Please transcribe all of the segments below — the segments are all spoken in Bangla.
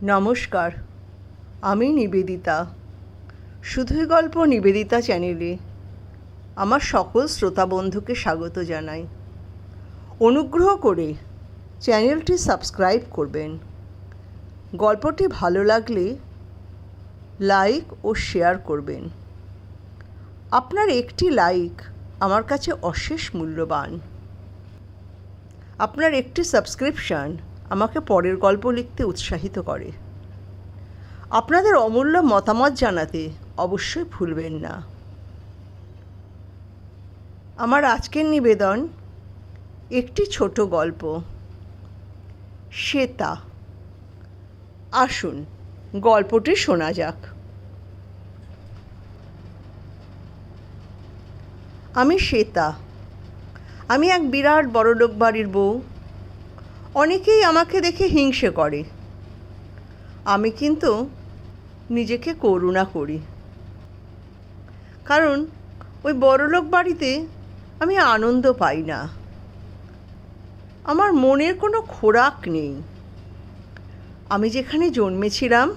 নমস্কার, আমি নিবেদিতা। শুধুই গল্প নিবেদিতা চ্যানেলে আমার সকল শ্রোতা বন্ধুকে স্বাগত জানাই। অনুগ্রহ করে চ্যানেলটি সাবস্ক্রাইব করবেন। গল্পটি ভালো লাগলে লাইক ও শেয়ার করবেন। আপনার একটি লাইক আমার কাছে অশেষ মূল্যবান। আপনার একটি সাবস্ক্রিপশন আমাকে পরের গল্প লিখতে উৎসাহিত করে। আপনাদের অমূল্য মতামত জানাতে অবশ্যই ভুলবেন না। আমার আজকের নিবেদন একটি ছোট গল্প, শ্বেতা। আসুন গল্পটি শোনা যাক। আমি শ্বেতা। আমি এক বিরাট বড়লোক বাড়ির বউ। অনেকেই আমাকে দেখে হিংসে করে। আমি কিন্তু নিজেকে করুণা করি, কারণ ওই বড়লোক বাড়িতে আমি আনন্দ পাই না। আমার মনের কোনো খোরাক নেই। আমি যেখানে জন্মেছিলাম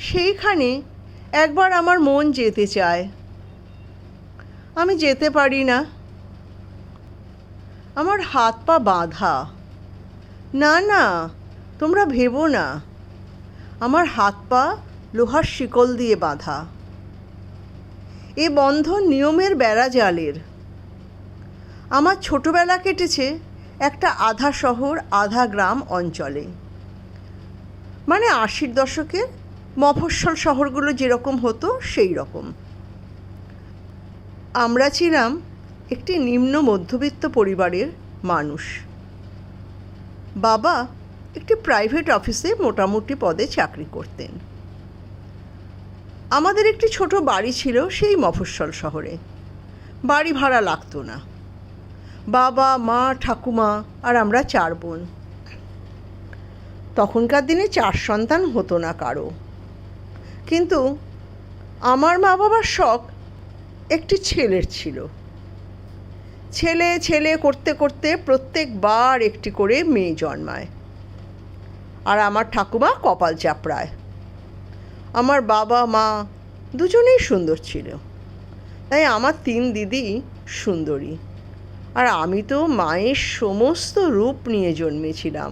সেইখানে একবার আমার মন যেতে চায়, আমি যেতে পারি না। আমার হাত পা বাঁধা। না না, তোমরা ভেবো না, আমার হাত পা লোহার শিকল দিয়ে বাঁধা। এ বন্ধন নিয়মের বেড়াজালের। আমার ছোটবেলা কেটেছে একটা আধা শহর আধা গ্রাম অঞ্চলে, মানে 80-র দশকের মফস্বল শহরগুলো যেরকম হতো সেই রকম। আমরা ছিলাম একটি নিম্ন মধ্যবিত্ত পরিবারের মানুষ। বাবা একটি প্রাইভেট অফিসে মোটামুটি পদে চাকরি করতেন। আমাদের একটি ছোট বাড়ি ছিল সেই মফস্বল শহরে। বাড়ি ভাড়া লাগতো না। বাবা, মা, ঠাকুমা আর আমরা 4 বোন। তখনকার দিনে 4 সন্তান হতো না কারো, কিন্তু আমার মা বাবার শখ একটি ছেলের ছিল। ছেলে ছেলে করতে করতে প্রত্যেকবার একটি করে মেয়ে জন্মায়, আর আমার ঠাকুমা কপাল চাপড়ায়। আমার বাবা মা দুজনেই সুন্দর ছিল, তাই আমার 3 দিদি সুন্দরী, আর আমি তো মায়ের সমস্ত রূপ নিয়ে জন্মেছিলাম।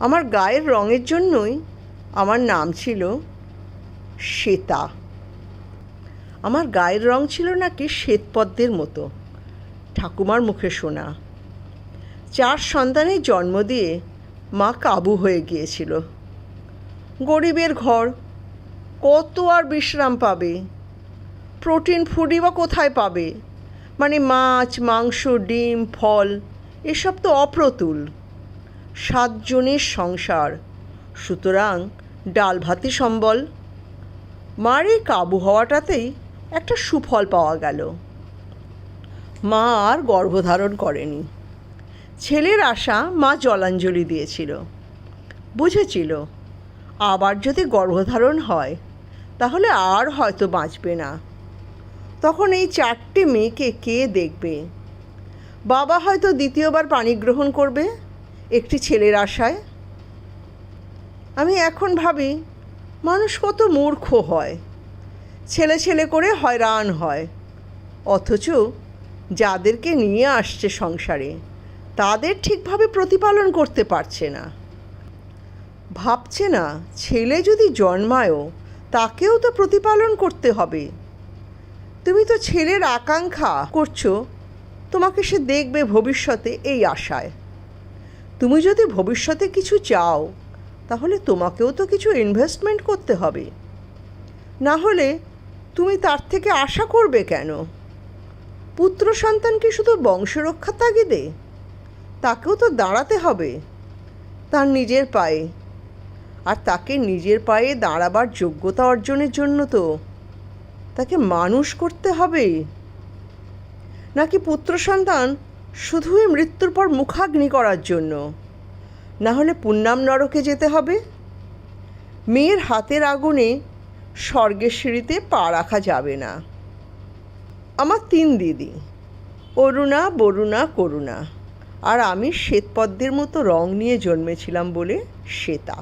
আমার গায়ের রঙের জন্যই আমার নাম ছিল শ্বেতা। আমার গায়ের রং ছিল নাকি শ্বেতপদ্মের মতো, ঠাকুমার মুখে শোনা। 4 সন্তানের জন্ম দিয়ে মা কাবু হয়ে গিয়েছিল। গরিবের ঘর, কত আর বিশ্রাম পাবে? প্রোটিন ফুডই বা কোথায় পাবে? মানে মাছ, মাংস, ডিম, ফল এসব তো অপ্রতুল। 7 জনের সংসার, সুতরাং ডাল ভাতি সম্বল। মার এই কাবু হওয়াটাতেই একটা সুফল পাওয়া গেল। মা আর গর্ভধারণ করেনি। ছেলের আশা মা জলাঞ্জলি দিয়েছিল। বুঝেছিল আবার যদি গর্ভধারণ হয় তাহলে আর হয়তো বাঁচবে না। তখন এই 4টে মেয়েকে কে দেখবে? বাবা হয়তো দ্বিতীয়বার পানি গ্রহণ করবে একটি ছেলের আশায়। আমি এখন ভাবি, মানুষ কত মূর্খ হয়, ছেলে ছেলে করে হয়রান হয়, অথচ যাদেরকে নিয়ে আসছে সংসারে তাদের ঠিকভাবে প্রতিপালন করতে পারছে না। ভাবছে না ছেলে যদি জন্মায়ও তাকেও তো প্রতিপালন করতে হবে। তুমি তো ছেলের আকাঙ্ক্ষা করছো, তোমাকে সে দেখবে ভবিষ্যতে এই আশায়। তুমি যদি ভবিষ্যতে কিছু চাও তাহলে তোমাকেও তো কিছু ইনভেস্টমেন্ট করতে হবে, না হলে তুমি তার থেকে আশা করবে কেন? পুত্র সন্তান কি শুধু বংশরক্ষার তাগিদে? তাকেও তো দাঁড়াতে হবে তার নিজের পায়ে, আর তাকে নিজের পায়ে দাঁড়াবার যোগ্যতা অর্জনের জন্য তো তাকে মানুষ করতে হবে। নাকি পুত্র সন্তান শুধুই মৃত্যুর পর মুখাগ্নি করার জন্য? না হলে পুণ্যাম নরকে যেতে হবে। মেয়ের হাতের আগুনে স্বর্গের সিঁড়িতে পা রাখা যাবে না। আমার 3 দিদি, অরুণা, বরুণা, করুণা, আর আমি শ্বেতপদ্মের মতো রং নিয়ে জন্মেছিলাম বলে শ্বেতা।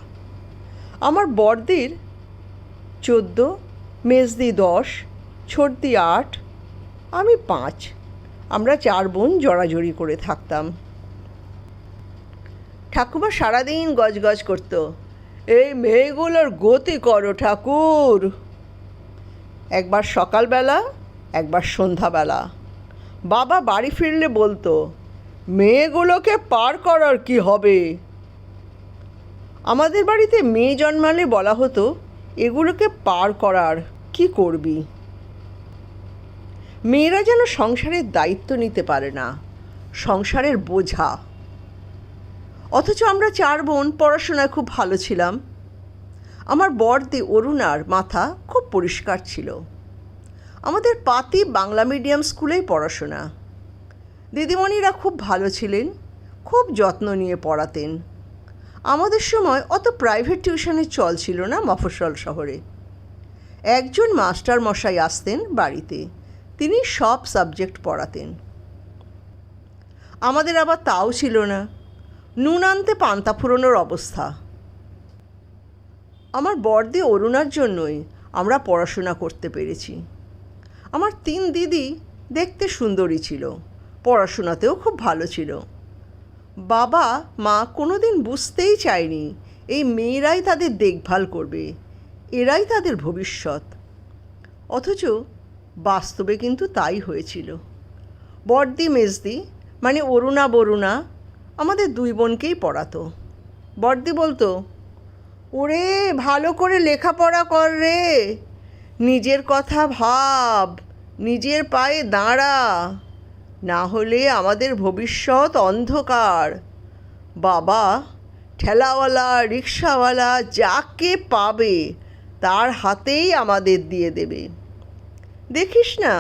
আমার বড়দির 14, মেজদি 10, ছোটদি 8, আমি 5। আমরা 4 বোন জড়াজড়ি করে থাকতাম। ঠাকুমা সারাদিন গজগজ করতো, এই মেয়েগুলোর গতি করো ঠাকুর। একবার সকালবেলা, একবার সন্ধ্যাবেলা। বাবা বাড়ি ফিরলে বলতো, মেয়েগুলোকে পার করার কি হবে? আমাদের বাড়িতে মেয়ে জন্মালে বলা হতো, এগুলোকে পার করার কি করবি? মেয়েরা যেন সংসারের দায়িত্ব নিতে পারে না, সংসারের বোঝা। অথচ আমরা 4 বোন পড়াশোনায় খুব ভালো ছিলাম। আমার বড়দি অরুণার মাথা খুব পরিষ্কার ছিল। আমাদের পাতি বাংলা মিডিয়াম স্কুলেই পড়াশোনা। দিদিমণিরা খুব ভালো ছিলেন, খুব যত্ন নিয়ে পড়াতেন। আমাদের সময় অত প্রাইভেট টিউশনের চল ছিল না মফস্বল শহরে। একজন মাস্টার মশাই আসতেন বাড়িতে, তিনি সব সাবজেক্ট পড়াতেন। আমাদের আবার তাও ছিল না, নুন আনতে পান্তা ফুরোনোর অবস্থা। আমার বড়দি অরুণার জন্যই আমরা পড়াশোনা করতে পেরেছি। আমার 3 দিদি দেখতে সুন্দরী ছিল, পড়াশোনাতেও খুব ভালো ছিল। বাবা মা কোনোদিন বুঝতেই চায়নি এই মেয়েরাই তাদের দেখভাল করবে, এরাই তাদের ভবিষ্যৎ। অথচ বাস্তবে কিন্তু তাই হয়েছিল। বড়দি মেজদি মানে অরুণা বরুণা আমাদের 2 বোনকেই পড়াতো। বড়দি বলতো, ওরে ভালো করে লেখাপড়া কর রে, নিজের কথা ভাব, নিজের পায়ে দাঁড়া, না হলে আমাদের ভবিষ্যৎ অন্ধকার। বাবা ঠেলাওয়ালা রিক্সাওয়ালা যাকে পাবে তার হাতেই আমাদের দিয়ে দেবে। দেখিস না,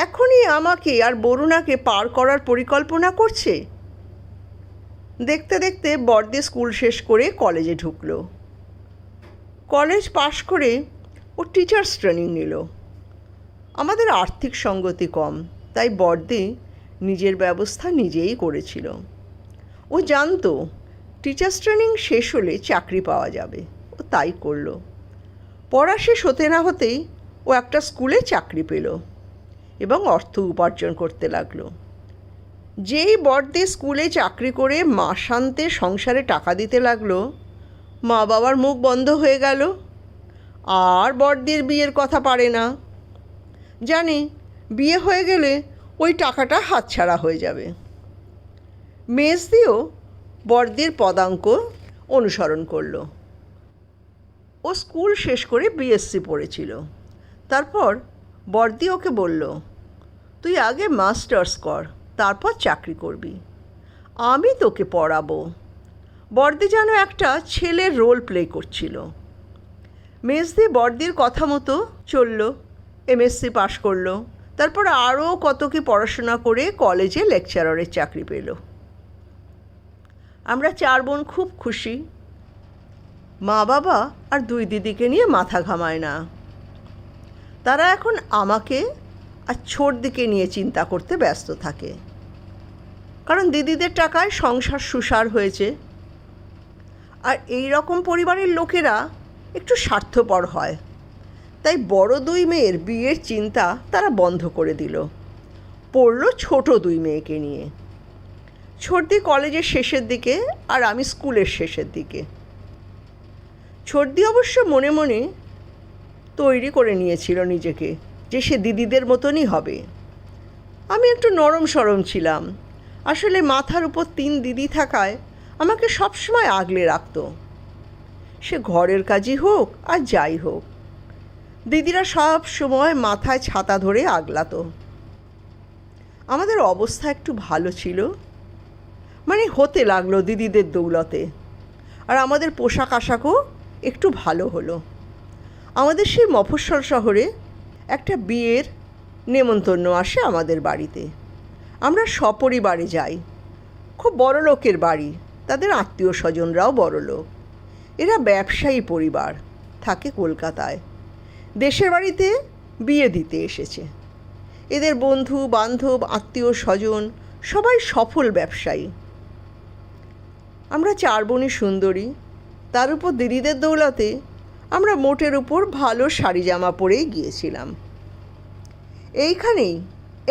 এখনই আমাকে আর বরুণাকে পার করার পরিকল্পনা করছে। দেখতে দেখতে বড়দি স্কুল শেষ করে কলেজে ঢুকলো। কলেজ পাশ করে ও টিচার্স ট্রেনিং নিল। আমাদের আর্থিক সঙ্গতি কম, তাই বড়দি নিজের ব্যবস্থা নিজেই করেছিল। ও জানতো টিচার্স ট্রেনিং শেষ হলে চাকরি পাওয়া যাবে, ও তাই করলো। পড়া শেষ হতে না হতেই ও একটা স্কুলে চাকরি পেল এবং অর্থ উপার্জন করতে লাগলো। যেই বড়দি স্কুলে চাকরি করে মাসান্তে সংসারে টাকা দিতে লাগলো, মা বাবার মুখ বন্ধ হয়ে গেল। আর বড়দির বিয়ের কথা পারে না, জানি বিয়ে হয়ে গেলে ওই টাকাটা হাতছাড়া হয়ে যাবে। মেজদিও বড়দির পদাঙ্ক অনুসরণ করলো। ও স্কুল শেষ করে বিএসসি পড়েছিল। তারপর বড়দি ওকে বলল, তুই আগে মাস্টার্স কর, তারপর চাকরি করবি, আমি তোকে পড়াবো। বড়দি যেন একটা ছেলের রোল প্লে করছিল। মেজদি বড়দির কথা মতো চলল, এমএসসি পাশ করলো। তারপর আরও কত কি পড়াশোনা করে কলেজে লেকচারারের চাকরি পেল। আমরা 4 বোন খুব খুশি। মা বাবা আর 2 দিদিকে নিয়ে মাথা ঘামায় না। তারা এখন আমাকে আর ছোটদিকে নিয়ে চিন্তা করতে ব্যস্ত থাকে, কারণ দিদিদের টাকায় সংসার সুসার হয়েছে। আর এই রকম পরিবারের লোকেরা একটু স্বার্থপর হয়, তাই বড় 2 মেয়ের বিয়ের চিন্তা তারা বন্ধ করে দিল, পড়ল ছোট 2 মেয়েকে নিয়ে। ছোটদি কলেজের শেষের দিকে আর আমি স্কুলের শেষের দিকে। ছোটদি অবশ্য মনে মনে তৈরি করে নিয়েছিল নিজেকে যে সে দিদিদের মতনই হবে। আমি একটু নরম সরম ছিলাম, আসলে মাথার উপর 3 দিদি থাকায় আমাকে সবসময় আগলে রাখতো, সে ঘরের কাজই হোক আর যাই হোক। দিদিরা সব সময় মাথায় ছাতা ধরে আগলাতো। আমাদের অবস্থা একটু ভালো ছিল, মানে হতে লাগলো দিদিদের দৌলতে। আর আমাদের পোশাক আশাকও একটু ভালো হলো। আমাদের সেই মফস্বল শহরে একটা বিয়ের নেমন্তন্ন আসে আমাদের বাড়িতে। আমরা সপরিবারে যাই। খুব বড় লোকের বাড়ি, তাদের আত্মীয় স্বজনরাও বড় লোক। এরা ব্যবসায়ী পরিবার, থাকে কলকাতায়। দেশের বাড়িতে বিয়ে দিতে এসেছে। এদের বন্ধু বান্ধব আত্মীয় স্বজন সবাই সফল ব্যবসায়ী। আমরা 4 বোনই সুন্দরী, তার উপর দিদিদের দৌলতে আমরা মোটের উপর ভালো শাড়ি জামা পরেই গিয়েছিলাম। এইখানেই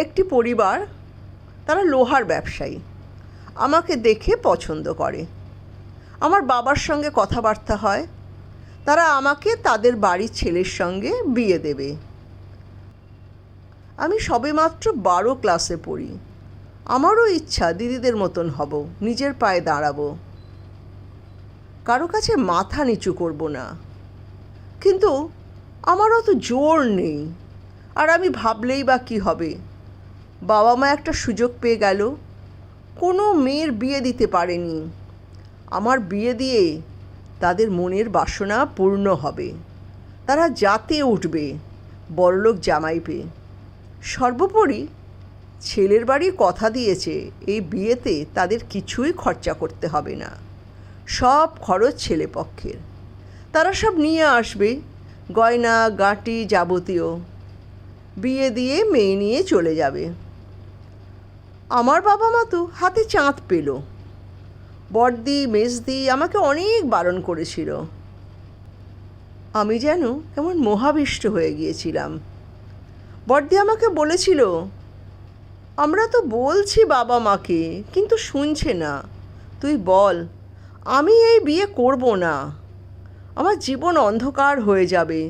একটি পরিবার, তারা লোহার ব্যবসায়ী, আমাকে দেখে পছন্দ করে। আমার বাবার সঙ্গে কথাবার্তা হয়, তারা আমাকে তাদের বাড়ির ছেলের সঙ্গে বিয়ে দেবে। আমি সবেমাত্র 12 ক্লাসে পড়ি। আমারও ইচ্ছা দিদিদের মতন হব, নিজের পায়ে দাঁড়াবো, কারো কাছে মাথা নিচু করব না। কিন্তু আমার অত জোর নেই, আর আমি ভাবলেই বা কী হবে। বাবা মা একটা সুযোগ পেয়ে গেল, কোনো মেয়ের বিয়ে দিতে পারেনি। আমার বিয়ে দিয়ে তাদের মনের বাসনা পূর্ণ হবে, তারা জাতে উঠবে বড়লোক জামাই পেয়ে। সর্বোপরি ছেলের বাড়ি কথা দিয়েছে এই বিয়েতে তাদের কিছুই খরচা করতে হবে না, সব খরচ ছেলে পক্ষের। তারা সব নিয়ে আসবে, গয়না গাঁটি যাবতীয়। বিয়ে দিয়ে মেয়ে নিয়ে চলে যাবে। আমার বাবা মা তো হাতে চাঁদ পেল। বড়দি মেজদি আমাকে অনেক বারণ করেছিল। আমি যেন কেমন মোহাবিষ্ট হয়ে গিয়েছিলাম। বড়দি আমাকে বলেছিল, আমরা তো বলছি বাবা মাকে, কিন্তু শুনছে না। তুই বল, আমি এই বিয়ে করব না, আমার জীবন অন্ধকার হয়ে যাবে।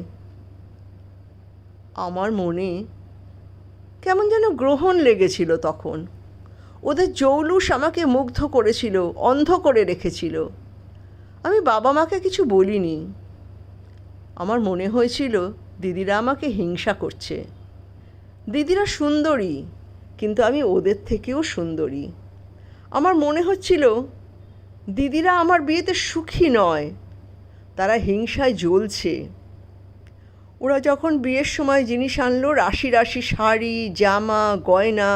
আমার মনে কেমন যেন গ্রহণ লেগেছিল তখন। ওদের জৌলুস আমাকে মুগ্ধ করেছিল, অন্ধ করে রেখেছিল। আমি বাবা মাকে কিছু বলিনি। আমার মনে হয়েছিল দিদিরা আমাকে হিংসা করছে। দিদিরা সুন্দরী, কিন্তু আমি ওদের থেকেও সুন্দরী। আমার মনে হচ্ছিল দিদিরা আমার বিয়েতে সুখী নয়, তারা হিংসায় জ্বলছে। ওরা যখন বিয়ের সময় জিনিস আনলো, রাশি রাশি শাড়ি, জামা, গয়না,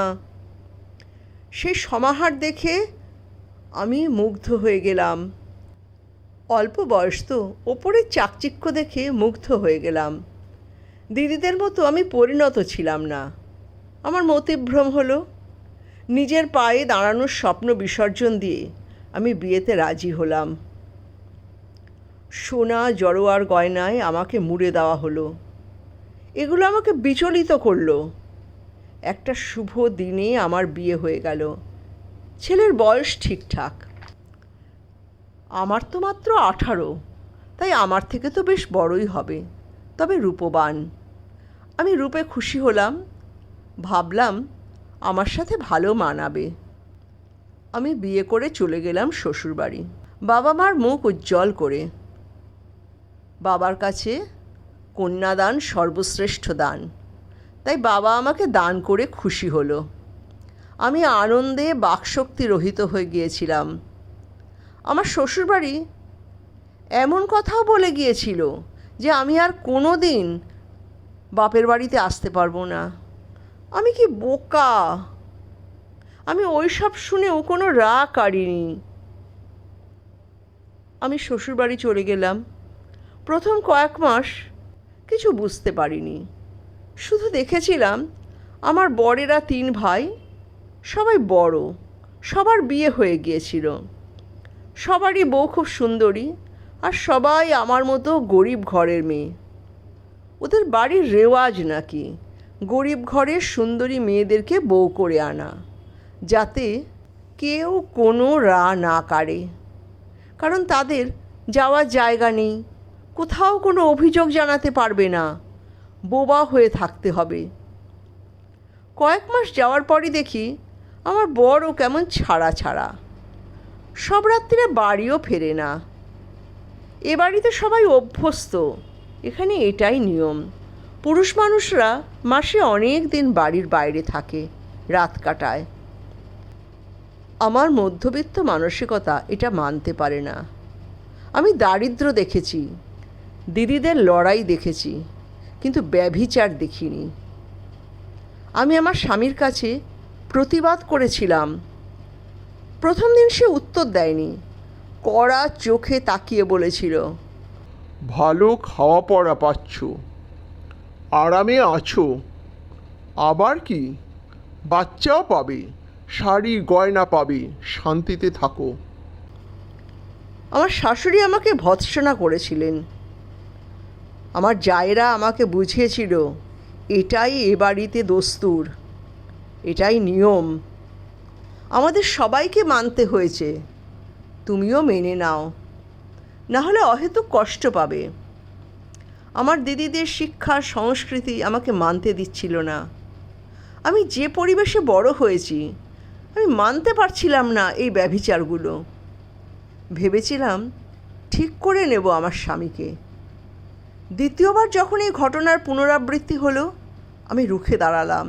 সেই সমাহার দেখে আমি মুগ্ধ হয়ে গেলাম। অল্প বয়স তো, ওপরের চাকচিক্য দেখে মুগ্ধ হয়ে গেলাম। দিদিদের মতো আমি পরিণত ছিলাম না। আমার মতিভ্রম হলো। নিজের পায়ে দাঁড়ানোর স্বপ্ন বিসর্জন দিয়ে আমি বিয়েতে রাজি হলাম। সোনা জড়োয়ার গয়নায় আমাকে মুড়ে দেওয়া হলো। এগুলো আমাকে বিচলিত করলো। একটা শুভ দিনে আমার বিয়ে হয়ে গেল। ছেলের বয়স ঠিকঠাক। আমার তো মাত্র 18, তাই আমার থেকে তো বেশ বড়ই হবে, তবে রূপবান। আমি রূপে খুশি হলাম, ভাবলাম আমার সাথে ভালো মানাবে। আমি বিয়ে করে চলে গেলাম শ্বশুরবাড়ি, বাবা মার মুখ উজ্জ্বল করে। বাবার কাছে কন্যাদান সর্বশ্রেষ্ঠ দান, তাই বাবা আমাকে দান করে খুশি হলো। আমি আনন্দে বাকশক্তি রহিত হয়ে গিয়েছিলাম। আমার শ্বশুরবাড়ি এমন কথাও বলে গিয়েছিল যে আমি আর কোনো দিন বাপের বাড়িতে আসতে পারবো না। আমি কি বোকা! আমি ওই সব শুনেও কোনো রাগ কাড়িনি। আমি শ্বশুরবাড়ি চলে গেলাম। প্রথম কয়েক মাস কিছু বুঝতে পারিনি, শুধু দেখেছিলাম আমার বরেরা 3 ভাই, সবাই বড়, সবার বিয়ে হয়ে গিয়েছিল। সবারই বউ খুব সুন্দরী, আর সবাই আমার মতো গরিব ঘরের মেয়ে। ওদের বাড়ির রেওয়াজ নাকি গরিব ঘরের সুন্দরী মেয়েদেরকে বউ করে আনা, যাতে কেউ কোনো রা না কাড়ে। কারণ তাদের যাওয়ার জায়গা নেই, কোথাও কোনো অভিযোগ জানাতে পারবে না, বোবা হয়ে থাকতে হবে। কয়েক মাস যাওয়ার পরই দেখি আমার বরও কেমন ছাড়া ছাড়া, সব রাত্রিরে বাড়িও ফেরে না। এ বাড়িতে সবাই অভ্যস্ত, এখানে এটাই নিয়ম। পুরুষ মানুষরা মাসে অনেক দিন বাড়ির বাইরে থাকে, রাত কাটায়। আমার মধ্যবিত্ত মানসিকতা এটা মানতে পারে না। আমি দারিদ্র দেখেছি, দিদিদের লড়াই দেখেছি, কিন্তু ব্যভিচার দেখিনি। আমি আমার স্বামীর কাছে প্রতিবাদ করেছিলাম। প্রথম দিন সে উত্তর দেয়নি, কড়া চোখে তাকিয়ে বলেছিল, ভালো খাওয়া পড়া পাচ্ছ, আরামে আছো, আবার কি বাচ্চাও পাবে, শাড়ি গয়না পাবে, শান্তিতে থাকো। আমার শাশুড়ি আমাকে ভৎসনা করেছিলেন। আমার জায়েরা আমাকে বুঝিয়েছিল এটাই এ বাড়িতে দস্তুর, এটাই নিয়ম, আমাদের সবাইকে মানতে হয়েছে, তুমিও মেনে নাও, না হলে অহেতুক কষ্ট পাবে। আমার দিদিদের শিক্ষা সংস্কৃতি আমাকে মানতে দিচ্ছিল না। আমি যে পরিবেশে বড় হয়েছি আমি মানতে পারছিলাম না এই ব্যভিচারগুলো। ভেবেছিলাম ঠিক করে নেব আমার স্বামীকে। দ্বিতীয়বার যখন এই ঘটনার পুনরাবৃত্তি হলো আমি রুখে দাঁড়ালাম।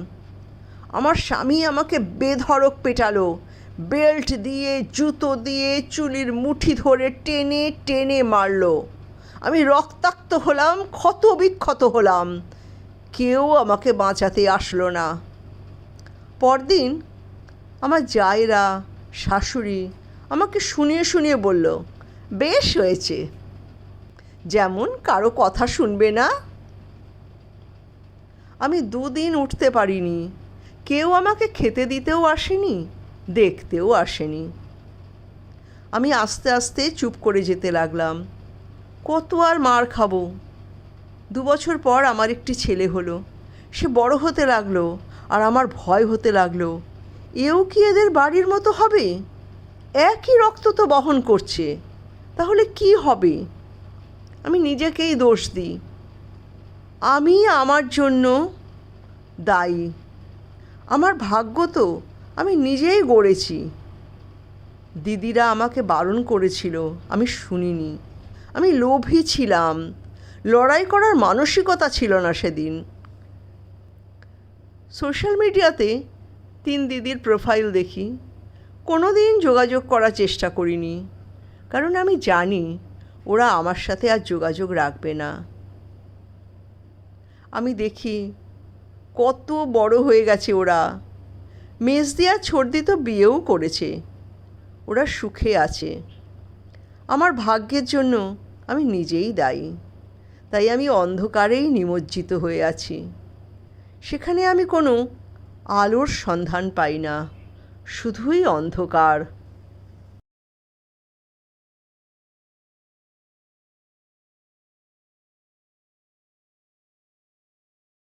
আমার স্বামী আমাকে বেধড়ক পেটালো, বেল্ট দিয়ে, জুতো দিয়ে, চুলের মুঠি ধরে টেনে টেনে মারলো। আমি রক্তাক্ত হলাম, ক্ষত বিক্ষত হলাম, কেউ আমাকে বাঁচাতে আসলো না। পরদিন আমার জায়েরা, শাশুড়ি আমাকে শুনিয়ে শুনিয়ে বলল, বেশ হয়েছে, যেমন কারো কথা শুনবে না। আমি 2 দিন উঠতে পারিনি, কেউ আমাকে খেতে দিতেও আসেনি, দেখতেও আসেনি। আমি আস্তে আস্তে চুপ করে যেতে লাগলাম। কত আর মার খাবো। 2 বছর পর আমার একটি ছেলে হলো। সে বড় হতে লাগলো আর আমার ভয় হতে লাগলো, এও কি এদের বাড়ির মতো হবে? একই রক্ত তো বহন করছে, তাহলে কি হবে? আমি নিজেকেই দোষ দিই। আমি আমার জন্য দায়ী। আমার ভাগ্য তো আমি নিজেই গড়েছি। দিদিরা আমাকে বারণ করেছিল, আমি শুনিনি। আমি লোভী ছিলাম, লড়াই করার মানসিকতা ছিল না সেদিন। সোশ্যাল মিডিয়াতে 3 দিদির প্রোফাইল দেখি, কোনো দিন যোগাযোগ করার চেষ্টা করিনি, কারণ আমি জানি ওরা আমার সাথে আর যোগাযোগ রাখবে না। আমি দেখি কত বড় হয়ে গেছে ওরা। মেজদি আর ছোটদি তো বিয়েও করেছে, ওরা সুখে আছে। আমার ভাগ্যের জন্য আমি নিজেই দায়ী। তাই আমি অন্ধকারেই নিমজ্জিত হয়ে আছি। সেখানে আমি কোনো আলোর সন্ধান পাই না, শুধুই অন্ধকার।